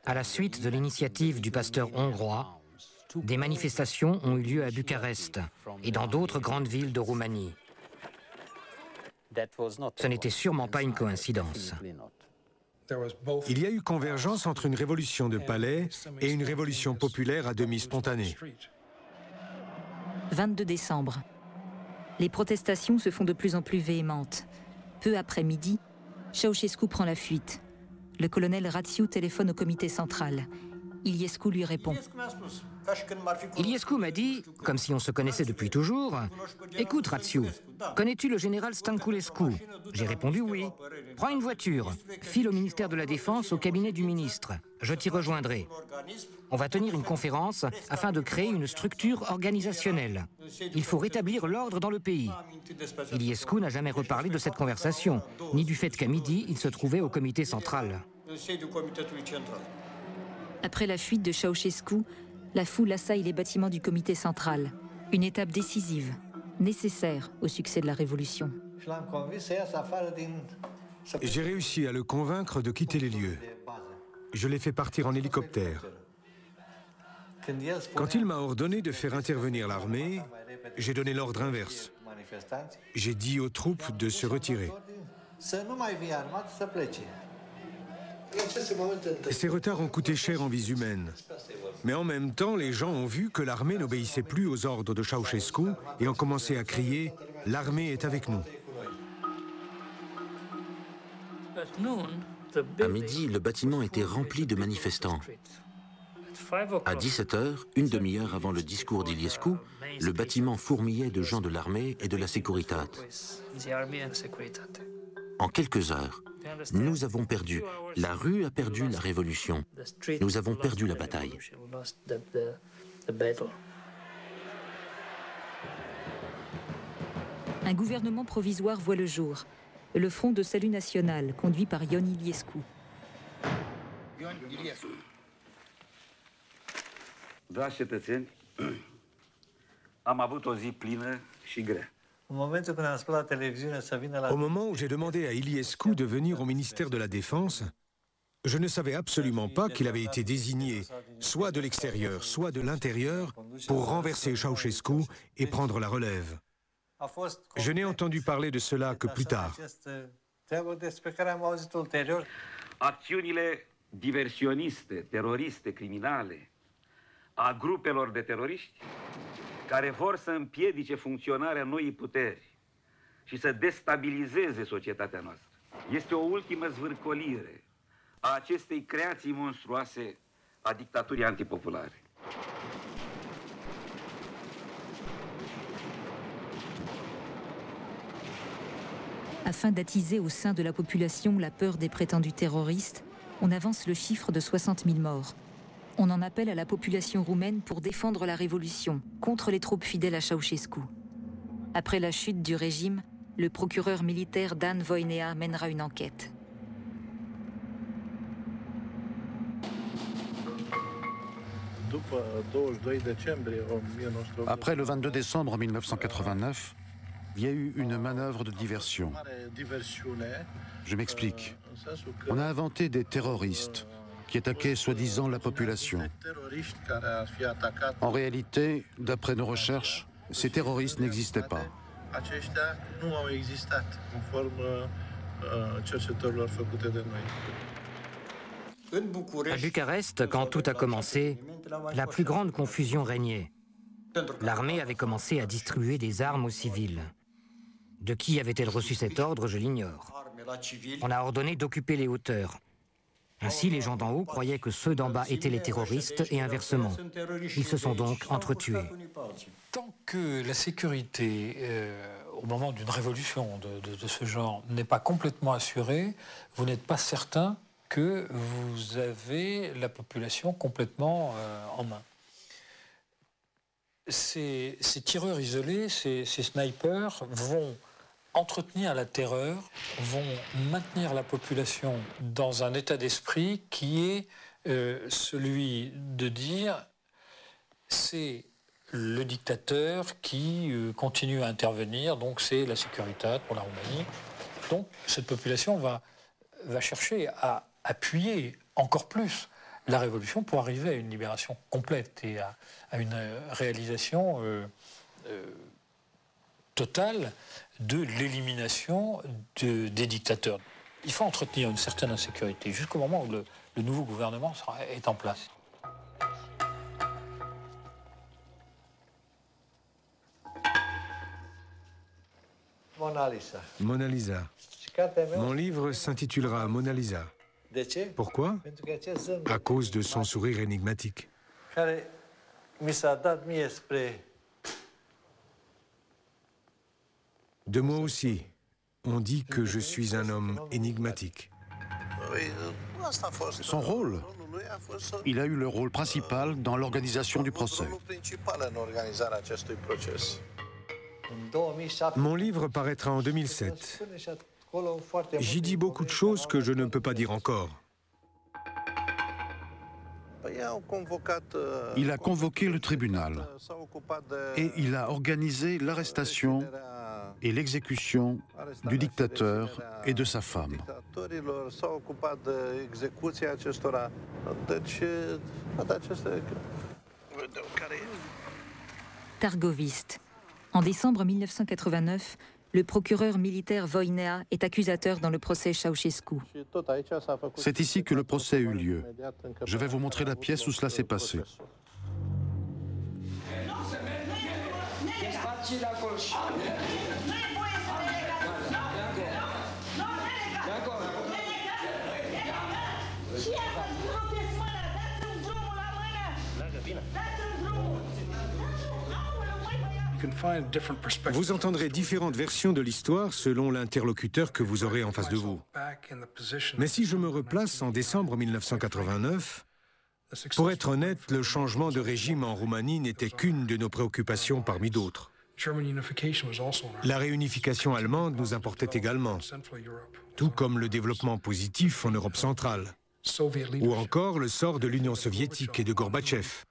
à la suite de l'initiative du pasteur hongrois, des manifestations ont eu lieu à Bucarest et dans d'autres grandes villes de Roumanie. Ce n'était sûrement pas une coïncidence. Il y a eu convergence entre une révolution de palais et une révolution populaire à demi spontanée. 22 décembre. Les protestations se font de plus en plus véhémentes. Peu après midi, Ceausescu prend la fuite. Le colonel Rațiu téléphone au comité central. Iliescu lui répond. Iliescu m'a dit, comme si on se connaissait depuis toujours, « Écoute, Rațiu, connais-tu le général Stanculescu ?» J'ai répondu « Oui. Prends une voiture, file au ministère de la Défense, au cabinet du ministre. Je t'y rejoindrai. On va tenir une conférence afin de créer une structure organisationnelle. Il faut rétablir l'ordre dans le pays. » Iliescu n'a jamais reparlé de cette conversation, ni du fait qu'à midi, il se trouvait au comité central. Après la fuite de Ceausescu, la foule assaille les bâtiments du comité central. Une étape décisive, nécessaire au succès de la révolution. J'ai réussi à le convaincre de quitter les lieux. Je l'ai fait partir en hélicoptère. Quand il m'a ordonné de faire intervenir l'armée, j'ai donné l'ordre inverse. J'ai dit aux troupes de se retirer. Ces retards ont coûté cher en vies humaines. Mais en même temps, les gens ont vu que l'armée n'obéissait plus aux ordres de Ceausescu et ont commencé à crier « L'armée est avec nous ». À midi, le bâtiment était rempli de manifestants. À 17h, une demi-heure avant le discours d'Iliescu, le bâtiment fourmillait de gens de l'armée et de la Securitate. En quelques heures, nous avons perdu. La rue a perdu la révolution. Nous avons perdu la bataille. Un gouvernement provisoire voit le jour. Le Front de Salut National, conduit par Ion Iliescu. Dragi cetățeni, am avut o zi plină și grea. Au moment où j'ai demandé à Iliescu de venir au ministère de la Défense, je ne savais absolument pas qu'il avait été désigné, soit de l'extérieur, soit de l'intérieur, pour renverser Ceausescu et prendre la relève. Je n'ai entendu parler de cela que plus tard. Acțiunile diversioniste, teroriste, criminale a grupelor de teroriști care vor să împiedice funcționarea noii puteri și să destabilizeze societatea noastră. Este o ultimă zvârcolire a acestei creații monstruoase a dictaturii antipopulare. Afin d'attiser au sein de la population la peur des prétendus terroristes, on avance le chiffre de 60 000 morts. On en appelle à la population roumaine pour défendre la révolution contre les troupes fidèles à Ceausescu. Après la chute du régime, le procureur militaire Dan Voinea mènera une enquête. Après le 22 décembre 1989, il y a eu une manœuvre de diversion. Je m'explique. On a inventé des terroristes qui attaquaient soi-disant la population. En réalité, d'après nos recherches, ces terroristes n'existaient pas. À Bucarest, quand tout a commencé, la plus grande confusion régnait. L'armée avait commencé à distribuer des armes aux civils. De qui avait-elle reçu cet ordre, je l'ignore. On a ordonné d'occuper les hauteurs. Ainsi, les gens d'en haut croyaient que ceux d'en bas étaient les terroristes et inversement. Ils se sont donc entretués. Tant que la sécurité, au moment d'une révolution de ce genre, n'est pas complètement assurée, vous n'êtes pas certain que vous avez la population complètement en main. Ces tireurs isolés, ces snipers vont entretenir la terreur, vont maintenir la population dans un état d'esprit qui est celui de dire c'est le dictateur qui continue à intervenir, donc c'est la Securitate pour la Roumanie. Donc cette population va chercher à appuyer encore plus la révolution pour arriver à une libération complète et à une réalisation totale de l'élimination des dictateurs. Il faut entretenir une certaine insécurité jusqu'au moment où le nouveau gouvernement est en place. Mona Lisa. Mon livre s'intitulera Mona Lisa. Pourquoi? À cause de son sourire énigmatique. De moi aussi, on dit que je suis un homme énigmatique. Son rôle? Il a eu le rôle principal dans l'organisation du procès. Mon livre paraîtra en 2007. J'y dis beaucoup de choses que je ne peux pas dire encore. Il a convoqué le tribunal et il a organisé l'arrestation et l'exécution du dictateur et de sa femme. Targoviste. En décembre 1989, le procureur militaire Voinea est accusateur dans le procès Ceausescu. C'est ici que le procès a eu lieu. Je vais vous montrer la pièce où cela s'est passé. Vous entendrez différentes versions de l'histoire selon l'interlocuteur que vous aurez en face de vous. Mais si je me replace en décembre 1989, pour être honnête, le changement de régime en Roumanie n'était qu'une de nos préoccupations parmi d'autres. La réunification allemande nous importait également, tout comme le développement positif en Europe centrale, ou encore le sort de l'Union soviétique et de Gorbatchev,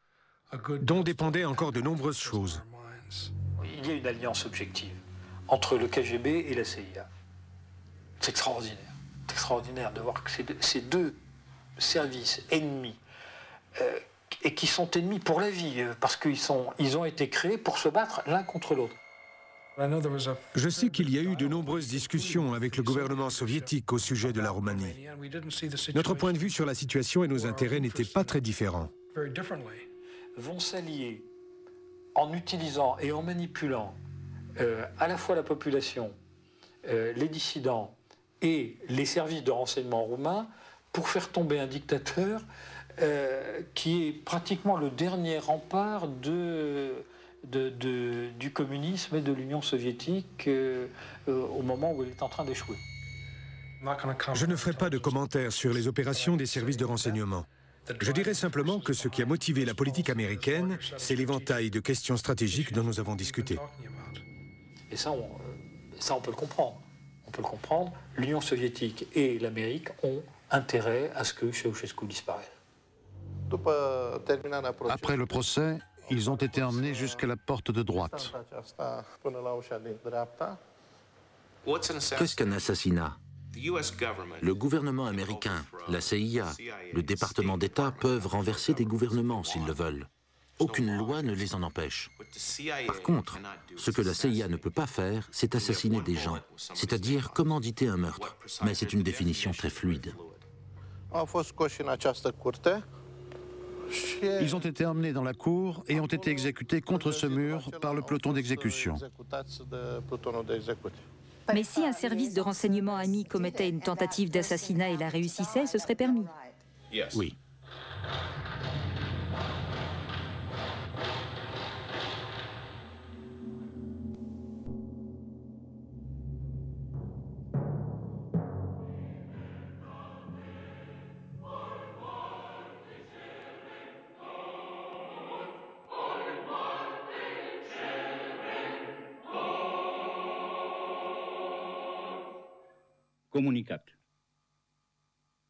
dont dépendaient encore de nombreuses choses. Il y a une alliance objective entre le KGB et la CIA. C'est extraordinaire. C'est extraordinaire de voir que ces deux services ennemis, et qui sont ennemis pour la vie, parce qu'ils ont été créés pour se battre l'un contre l'autre. Je sais qu'il y a eu de nombreuses discussions avec le gouvernement soviétique au sujet de la Roumanie. Notre point de vue sur la situation et nos intérêts n'étaient pas très différents. Vont s'allier en utilisant et en manipulant à la fois la population, les dissidents et les services de renseignement roumains pour faire tomber un dictateur qui est pratiquement le dernier rempart du communisme et de l'Union soviétique au moment où elle est en train d'échouer. Je ne ferai pas de commentaires sur les opérations des services de renseignement. Je dirais simplement que ce qui a motivé la politique américaine, c'est l'éventail de questions stratégiques dont nous avons discuté. Et ça, on peut le comprendre. On peut le comprendre. L'Union soviétique et l'Amérique ont intérêt à ce que Ceausescu disparaisse. Après le procès, ils ont été emmenés jusqu'à la porte de droite. Qu'est-ce qu'un assassinat? Le gouvernement américain, la CIA, le département d'État peuvent renverser des gouvernements s'ils le veulent. Aucune loi ne les en empêche. Par contre, ce que la CIA ne peut pas faire, c'est assassiner des gens, c'est-à-dire commanditer un meurtre. Mais c'est une définition très fluide. Ils ont été emmenés dans la cour et ont été exécutés contre ce mur par le peloton d'exécution. Mais si un service de renseignement ami commettait une tentative d'assassinat et la réussissait, ce serait permis. Oui. Comunicat.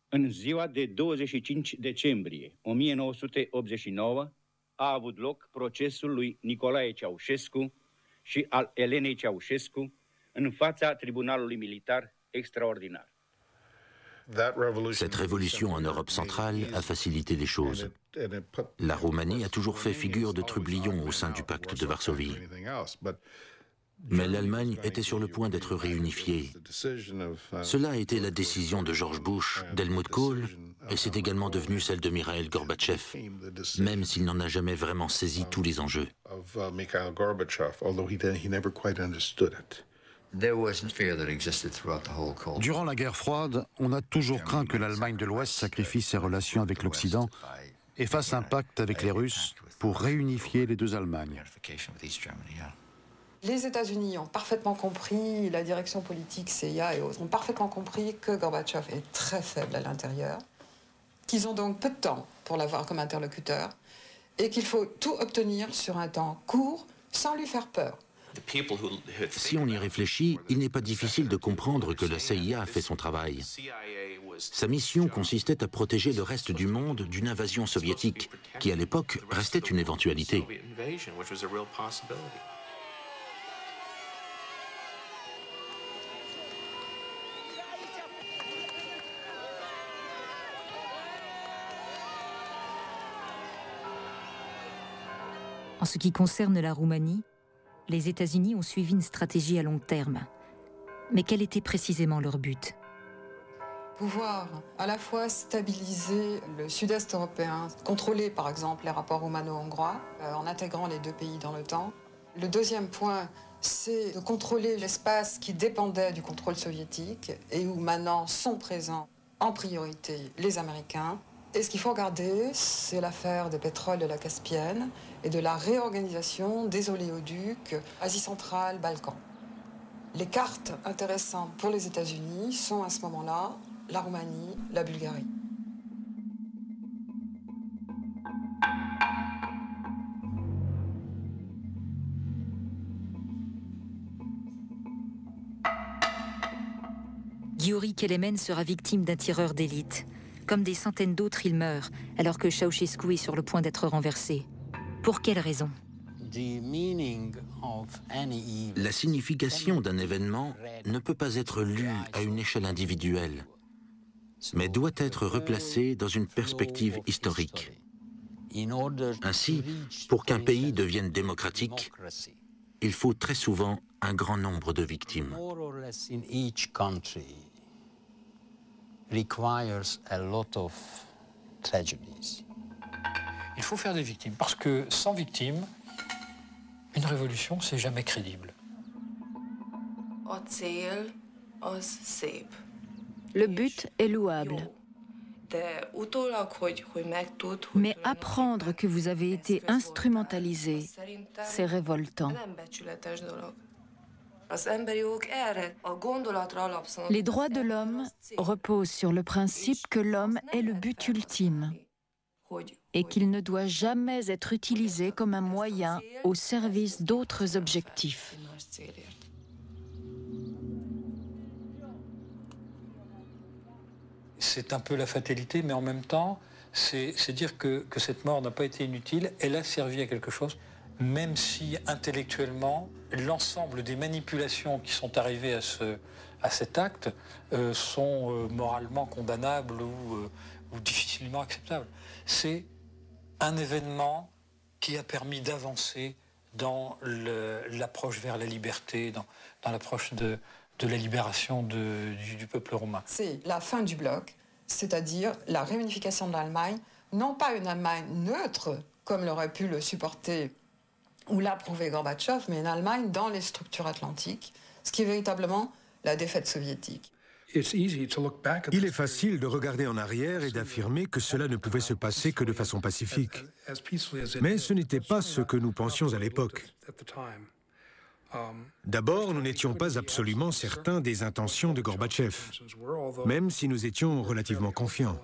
În ziua de 25 decembrie 1989 a avut loc procesul lui Nicolae Ceausescu și al Elenei Ceausescu în fața Tribunalului Militar Extraordinar. Cette révolution en Europe centrale a facilité les choses. La Roumanie a toujours fait figure de trublion au sein du pacte de Varsovie. Mais l'Allemagne était sur le point d'être réunifiée. Cela a été la décision de George Bush, d'Helmut Kohl, et c'est également devenu celle de Mikhail Gorbatchev, même s'il n'en a jamais vraiment saisi tous les enjeux. Durant la guerre froide, on a toujours craint que l'Allemagne de l'Ouest sacrifie ses relations avec l'Occident et fasse un pacte avec les Russes pour réunifier les deux Allemagnes. Les États-Unis ont parfaitement compris, la direction politique, CIA et autres, ont parfaitement compris que Gorbatchev est très faible à l'intérieur, qu'ils ont donc peu de temps pour l'avoir comme interlocuteur, et qu'il faut tout obtenir sur un temps court, sans lui faire peur. Si on y réfléchit, il n'est pas difficile de comprendre que la CIA a fait son travail. Sa mission consistait à protéger le reste du monde d'une invasion soviétique, qui à l'époque restait une éventualité. En ce qui concerne la Roumanie, les États-Unis ont suivi une stratégie à long terme. Mais quel était précisément leur but ? Pouvoir à la fois stabiliser le sud-est européen, contrôler par exemple les rapports roumano-hongrois, en intégrant les deux pays dans l'OTAN. Le deuxième point, c'est de contrôler l'espace qui dépendait du contrôle soviétique et où maintenant sont présents en priorité les Américains. Et ce qu'il faut regarder, c'est l'affaire des pétroles de la Caspienne et de la réorganisation des oléoducs Asie centrale, Balkans. Les cartes intéressantes pour les États-Unis sont à ce moment-là la Roumanie, la Bulgarie. Giori Kelemen sera victime d'un tireur d'élite. Comme des centaines d'autres, il meurt, alors que Ceausescu est sur le point d'être renversé. Pour quelle raison ? La signification d'un événement ne peut pas être lue à une échelle individuelle, mais doit être replacée dans une perspective historique. Ainsi, pour qu'un pays devienne démocratique, il faut très souvent un grand nombre de victimes. Il faut faire des victimes, parce que sans victimes, une révolution, c'est jamais crédible. Le but est louable. Mais apprendre que vous avez été instrumentalisé, c'est révoltant. Les droits de l'homme reposent sur le principe que l'homme est le but ultime et qu'il ne doit jamais être utilisé comme un moyen au service d'autres objectifs. C'est un peu la fatalité, mais en même temps, c'est dire que cette mort n'a pas été inutile, elle a servi à quelque chose, même si intellectuellement, l'ensemble des manipulations qui sont arrivées à cet acte sont moralement condamnables ou difficilement acceptables. C'est un événement qui a permis d'avancer dans l'approche vers la liberté, dans l'approche de la libération du peuple roumain. C'est la fin du bloc, c'est-à-dire la réunification de l'Allemagne, non pas une Allemagne neutre, comme l'aurait pu le supporter ou l'approuver Gorbatchev, mais une Allemagne dans les structures atlantiques, ce qui est véritablement la défaite soviétique. Il est facile de regarder en arrière et d'affirmer que cela ne pouvait se passer que de façon pacifique. Mais ce n'était pas ce que nous pensions à l'époque. D'abord, nous n'étions pas absolument certains des intentions de Gorbatchev, même si nous étions relativement confiants.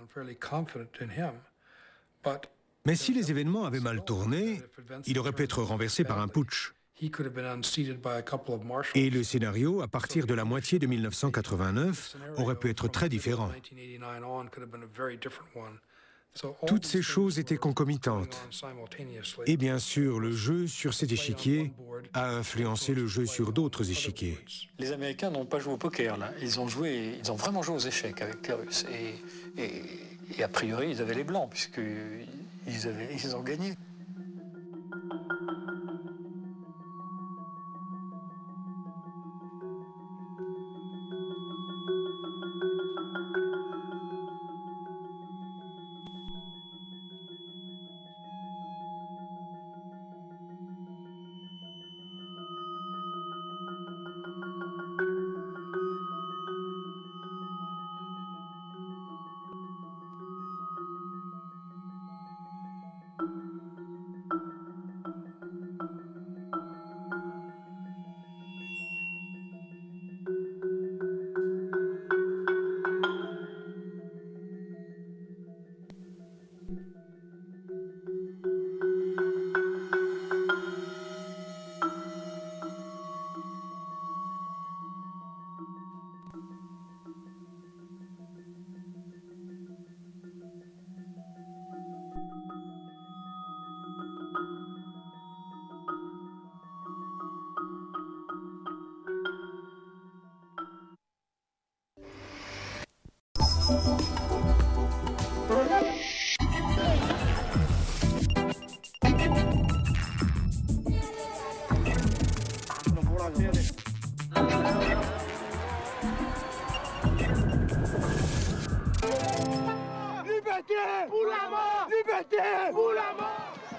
Mais si les événements avaient mal tourné, il aurait pu être renversé par un putsch. Et le scénario, à partir de la moitié de 1989, aurait pu être très différent. Toutes ces choses étaient concomitantes. Et bien sûr, le jeu sur cet échiquier a influencé le jeu sur d'autres échiquiers. Les Américains n'ont pas joué au poker, là. Ils ont vraiment joué aux échecs avec les Russes. Et a priori, ils avaient les Blancs, puisqu'ils ont gagné.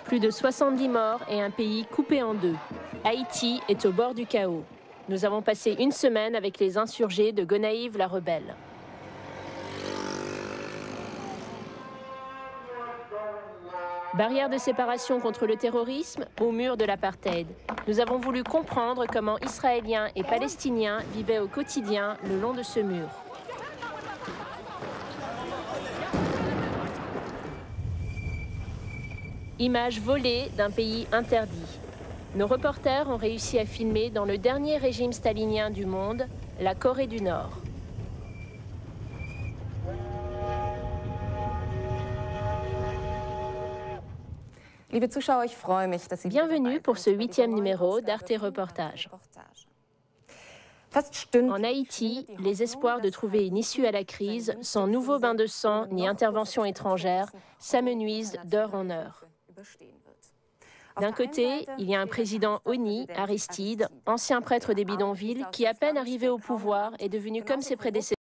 Plus de 70 morts et un pays coupé en deux. Haïti est au bord du chaos. Nous avons passé une semaine avec les insurgés de Gonaïves la rebelle. Barrière de séparation contre le terrorisme au mur de l'apartheid. Nous avons voulu comprendre comment Israéliens et Palestiniens vivaient au quotidien le long de ce mur. Images volées d'un pays interdit. Nos reporters ont réussi à filmer dans le dernier régime stalinien du monde, la Corée du Nord. Bienvenue pour ce 8e numéro d'Arte Reportage. En Haïti, les espoirs de trouver une issue à la crise, sans nouveau bain de sang ni intervention étrangère, s'amenuisent d'heure en heure. D'un côté, il y a un président honni, Aristide, ancien prêtre des bidonvilles, qui à peine arrivé au pouvoir est devenu comme ses prédécesseurs